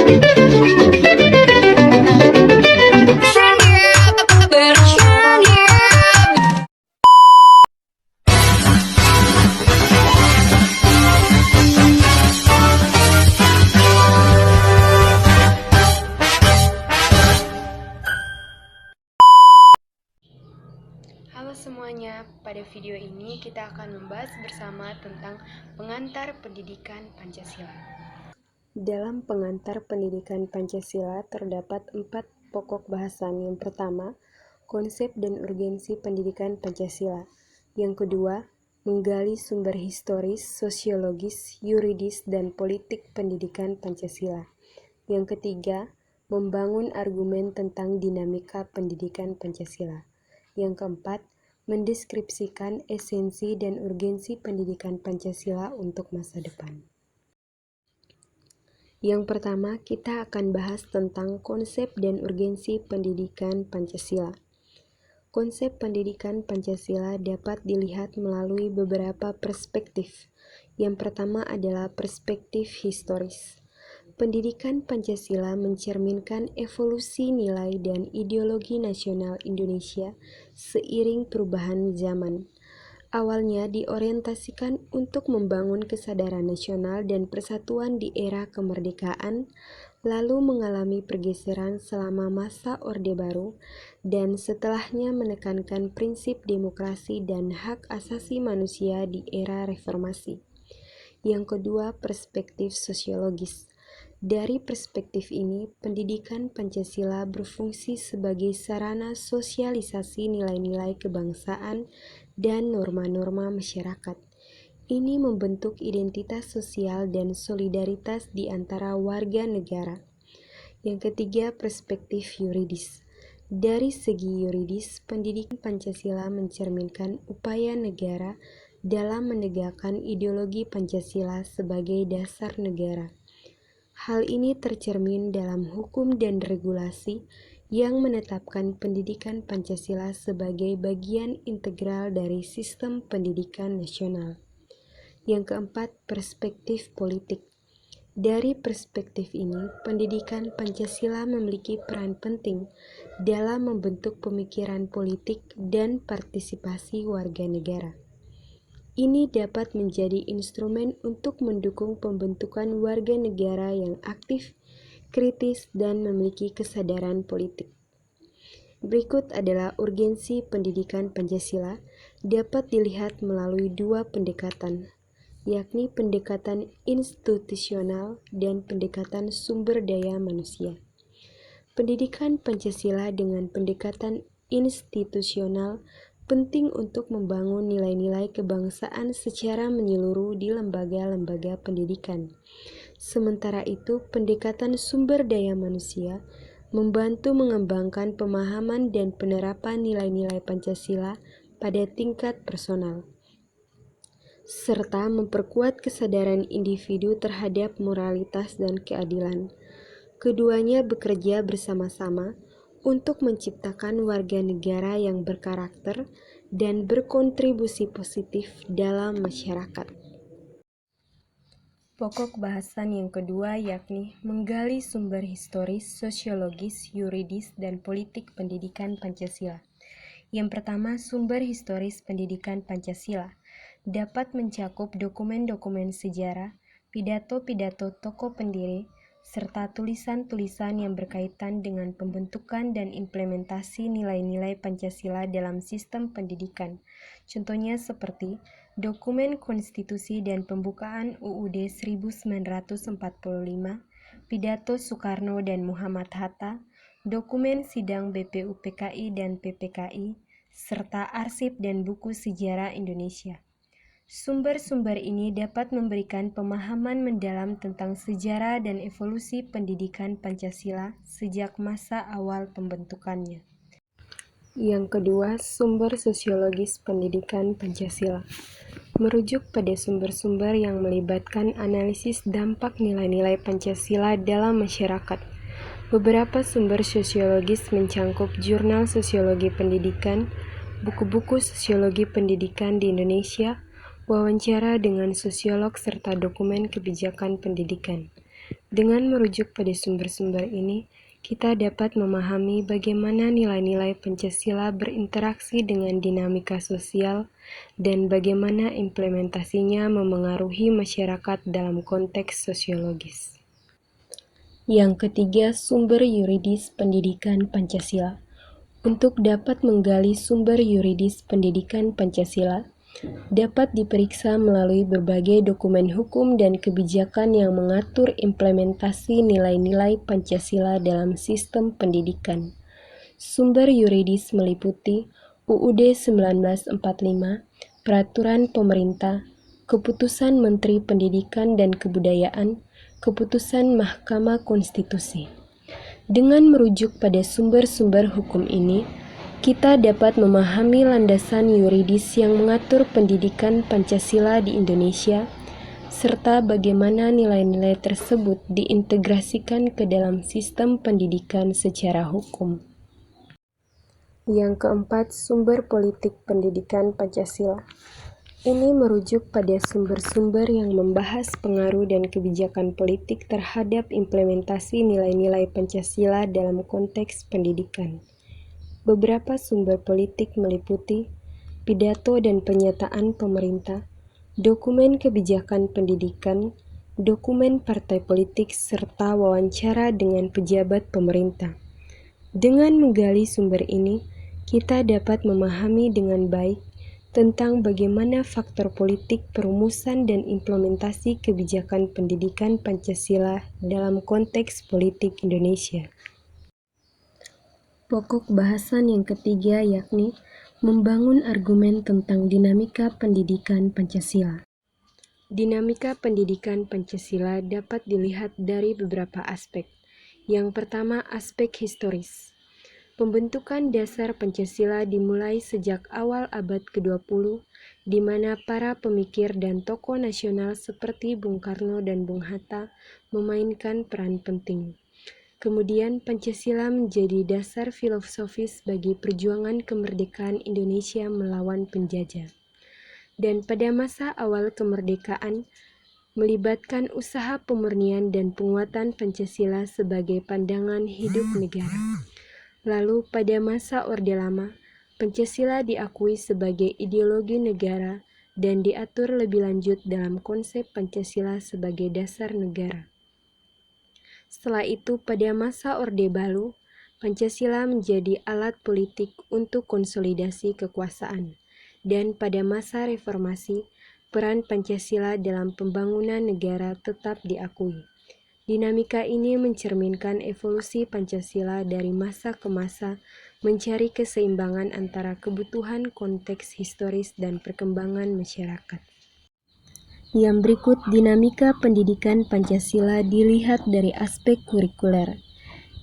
Halo semuanya, pada video ini kita akan membahas bersama tentang pengantar pendidikan Pancasila. Dalam pengantar pendidikan Pancasila terdapat 4 pokok bahasan. Yang pertama, konsep dan urgensi pendidikan Pancasila. Yang kedua, menggali sumber historis, sosiologis, yuridis, dan politik pendidikan Pancasila. Yang ketiga, membangun argumen tentang dinamika pendidikan Pancasila. Yang keempat, mendeskripsikan esensi dan urgensi pendidikan Pancasila untuk masa depan. Yang pertama, kita akan bahas tentang konsep dan urgensi pendidikan Pancasila. Konsep pendidikan Pancasila dapat dilihat melalui beberapa perspektif. Yang pertama adalah perspektif historis. Pendidikan Pancasila mencerminkan evolusi nilai dan ideologi nasional Indonesia seiring perubahan zaman. Awalnya diorientasikan untuk membangun kesadaran nasional dan persatuan di era kemerdekaan, lalu mengalami pergeseran selama masa Orde Baru, dan setelahnya menekankan prinsip demokrasi dan hak asasi manusia di era reformasi. Yang kedua, perspektif sosiologis. Dari perspektif ini, pendidikan Pancasila berfungsi sebagai sarana sosialisasi nilai-nilai kebangsaan dan norma-norma masyarakat. Ini membentuk identitas sosial dan solidaritas di antara warga negara. Yang ketiga, perspektif yuridis. Dari segi yuridis, pendidikan Pancasila mencerminkan upaya negara dalam menegakkan ideologi Pancasila sebagai dasar negara. Hal ini tercermin dalam hukum dan regulasi yang menetapkan pendidikan Pancasila sebagai bagian integral dari sistem pendidikan nasional. Yang keempat, perspektif politik. Dari perspektif ini, pendidikan Pancasila memiliki peran penting dalam membentuk pemikiran politik dan partisipasi warga negara. Ini dapat menjadi instrumen untuk mendukung pembentukan warga negara yang aktif, kritis, dan memiliki kesadaran politik. Berikut adalah urgensi pendidikan Pancasila dapat dilihat melalui 2 pendekatan, yakni pendekatan institusional dan pendekatan sumber daya manusia. Pendidikan Pancasila dengan pendekatan institusional penting untuk membangun nilai-nilai kebangsaan secara menyeluruh di lembaga-lembaga pendidikan. Sementara itu, pendekatan sumber daya manusia membantu mengembangkan pemahaman dan penerapan nilai-nilai Pancasila pada tingkat personal, serta memperkuat kesadaran individu terhadap moralitas dan keadilan. Keduanya bekerja bersama-sama untuk menciptakan warga negara yang berkarakter dan berkontribusi positif dalam masyarakat. Pokok bahasan yang kedua yakni menggali sumber historis, sosiologis, yuridis, dan politik pendidikan Pancasila. Yang pertama, sumber historis pendidikan Pancasila dapat mencakup dokumen-dokumen sejarah, pidato-pidato tokoh pendiri, serta tulisan-tulisan yang berkaitan dengan pembentukan dan implementasi nilai-nilai Pancasila dalam sistem pendidikan. Contohnya seperti dokumen konstitusi dan pembukaan UUD 1945, pidato Soekarno dan Muhammad Hatta, dokumen sidang BPUPKI dan PPKI, serta arsip dan buku sejarah Indonesia. Sumber-sumber ini dapat memberikan pemahaman mendalam tentang sejarah dan evolusi pendidikan Pancasila sejak masa awal pembentukannya. Yang kedua, sumber sosiologis pendidikan Pancasila. Merujuk pada sumber-sumber yang melibatkan analisis dampak nilai-nilai Pancasila dalam masyarakat. Beberapa sumber sosiologis mencangkup jurnal sosiologi pendidikan, buku-buku sosiologi pendidikan di Indonesia, wawancara dengan sosiolog, serta dokumen kebijakan pendidikan. Dengan merujuk pada sumber-sumber ini, kita dapat memahami bagaimana nilai-nilai Pancasila berinteraksi dengan dinamika sosial dan bagaimana implementasinya memengaruhi masyarakat dalam konteks sosiologis. Yang ketiga, sumber yuridis pendidikan Pancasila. Untuk dapat menggali sumber yuridis pendidikan Pancasila, dapat diperiksa melalui berbagai dokumen hukum dan kebijakan yang mengatur implementasi nilai-nilai Pancasila dalam sistem pendidikan. Sumber yuridis meliputi UUD 1945, Peraturan Pemerintah, Keputusan Menteri Pendidikan dan Kebudayaan, Keputusan Mahkamah Konstitusi. Dengan merujuk pada sumber-sumber hukum ini, kita dapat memahami landasan yuridis yang mengatur pendidikan Pancasila di Indonesia, serta bagaimana nilai-nilai tersebut diintegrasikan ke dalam sistem pendidikan secara hukum. Yang keempat, sumber politik pendidikan Pancasila. Ini merujuk pada sumber-sumber yang membahas pengaruh dan kebijakan politik terhadap implementasi nilai-nilai Pancasila dalam konteks pendidikan. Beberapa sumber politik meliputi pidato dan pernyataan pemerintah, dokumen kebijakan pendidikan, dokumen partai politik, serta wawancara dengan pejabat pemerintah. Dengan menggali sumber ini, kita dapat memahami dengan baik tentang bagaimana faktor politik perumusan dan implementasi kebijakan pendidikan Pancasila dalam konteks politik Indonesia. Pokok bahasan yang ketiga yakni membangun argumen tentang dinamika pendidikan Pancasila. Dinamika pendidikan Pancasila dapat dilihat dari beberapa aspek. Yang pertama, aspek historis. Pembentukan dasar Pancasila dimulai sejak awal abad ke-20, di mana para pemikir dan tokoh nasional seperti Bung Karno dan Bung Hatta memainkan peran penting. Kemudian Pancasila menjadi dasar filosofis bagi perjuangan kemerdekaan Indonesia melawan penjajah. Dan pada masa awal kemerdekaan, melibatkan usaha pemurnian dan penguatan Pancasila sebagai pandangan hidup negara. Lalu pada masa Orde Lama, Pancasila diakui sebagai ideologi negara dan diatur lebih lanjut dalam konsep Pancasila sebagai dasar negara. Setelah itu pada masa Orde Baru, Pancasila menjadi alat politik untuk konsolidasi kekuasaan. Dan pada masa reformasi, peran Pancasila dalam pembangunan negara tetap diakui. Dinamika ini mencerminkan evolusi Pancasila dari masa ke masa, mencari keseimbangan antara kebutuhan konteks historis dan perkembangan masyarakat. Yang berikut, dinamika pendidikan Pancasila dilihat dari aspek kurikuler.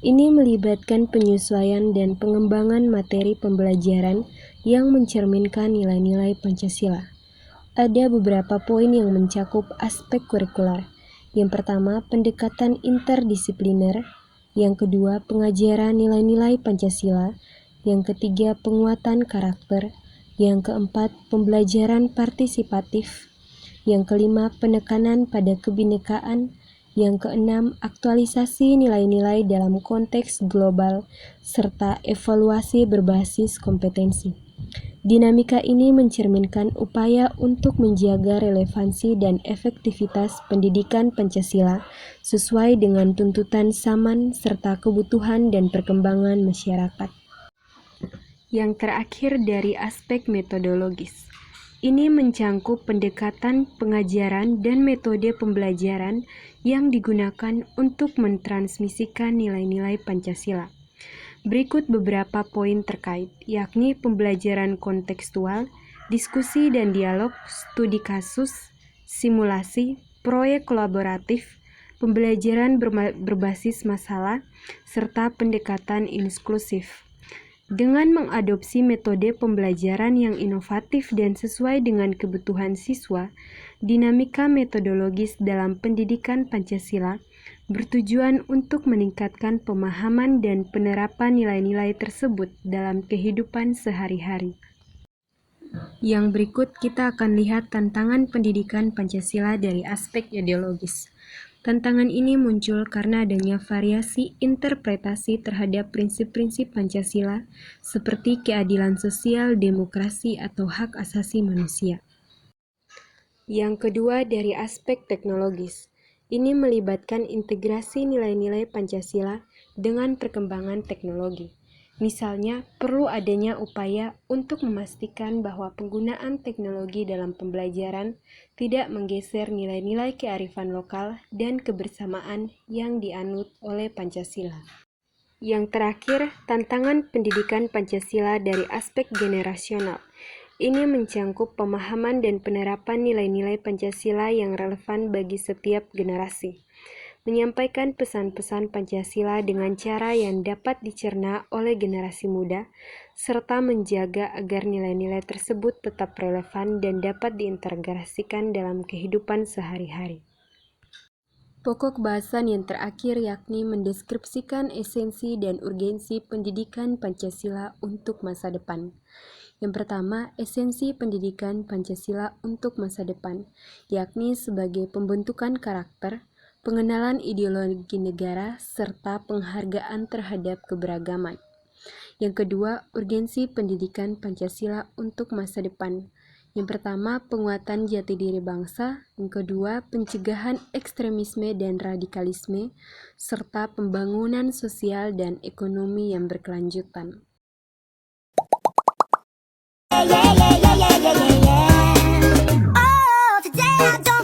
Ini melibatkan penyesuaian dan pengembangan materi pembelajaran yang mencerminkan nilai-nilai Pancasila. Ada beberapa poin yang mencakup aspek kurikuler. Yang pertama, pendekatan interdisipliner. Yang kedua, pengajaran nilai-nilai Pancasila. Yang ketiga, penguatan karakter. Yang keempat, pembelajaran partisipatif. Yang kelima, penekanan pada kebinekaan. Yang keenam, aktualisasi nilai-nilai dalam konteks global, serta evaluasi berbasis kompetensi. Dinamika ini mencerminkan upaya untuk menjaga relevansi dan efektivitas pendidikan Pancasila sesuai dengan tuntutan zaman serta kebutuhan dan perkembangan masyarakat. Yang terakhir dari aspek metodologis. Ini mencangkup pendekatan pengajaran dan metode pembelajaran yang digunakan untuk mentransmisikan nilai-nilai Pancasila. Berikut beberapa poin terkait, yakni pembelajaran kontekstual, diskusi dan dialog, studi kasus, simulasi, proyek kolaboratif, pembelajaran berbasis masalah, serta pendekatan inklusif. Dengan mengadopsi metode pembelajaran yang inovatif dan sesuai dengan kebutuhan siswa, dinamika metodologis dalam pendidikan Pancasila bertujuan untuk meningkatkan pemahaman dan penerapan nilai-nilai tersebut dalam kehidupan sehari-hari. Yang berikut kita akan lihat tantangan pendidikan Pancasila dari aspek ideologis. Tantangan ini muncul karena adanya variasi interpretasi terhadap prinsip-prinsip Pancasila seperti keadilan sosial, demokrasi, atau hak asasi manusia. Yang kedua, dari aspek teknologis. Ini melibatkan integrasi nilai-nilai Pancasila dengan perkembangan teknologi. Misalnya, perlu adanya upaya untuk memastikan bahwa penggunaan teknologi dalam pembelajaran tidak menggeser nilai-nilai kearifan lokal dan kebersamaan yang dianut oleh Pancasila. Yang terakhir, tantangan pendidikan Pancasila dari aspek generasional. Ini mencangkup pemahaman dan penerapan nilai-nilai Pancasila yang relevan bagi setiap generasi. Menyampaikan pesan-pesan Pancasila dengan cara yang dapat dicerna oleh generasi muda, serta menjaga agar nilai-nilai tersebut tetap relevan dan dapat diintegrasikan dalam kehidupan sehari-hari. Pokok bahasan yang terakhir yakni mendeskripsikan esensi dan urgensi pendidikan Pancasila untuk masa depan. Yang pertama, esensi pendidikan Pancasila untuk masa depan, yakni sebagai pembentukan karakter, pengenalan ideologi negara, serta penghargaan terhadap keberagaman. Yang kedua, urgensi pendidikan Pancasila untuk masa depan. Yang pertama, penguatan jati diri bangsa. Yang kedua, pencegahan ekstremisme dan radikalisme, serta pembangunan sosial dan ekonomi yang berkelanjutan. Yeah, yeah, yeah, yeah, yeah, yeah, yeah. Oh, today I don't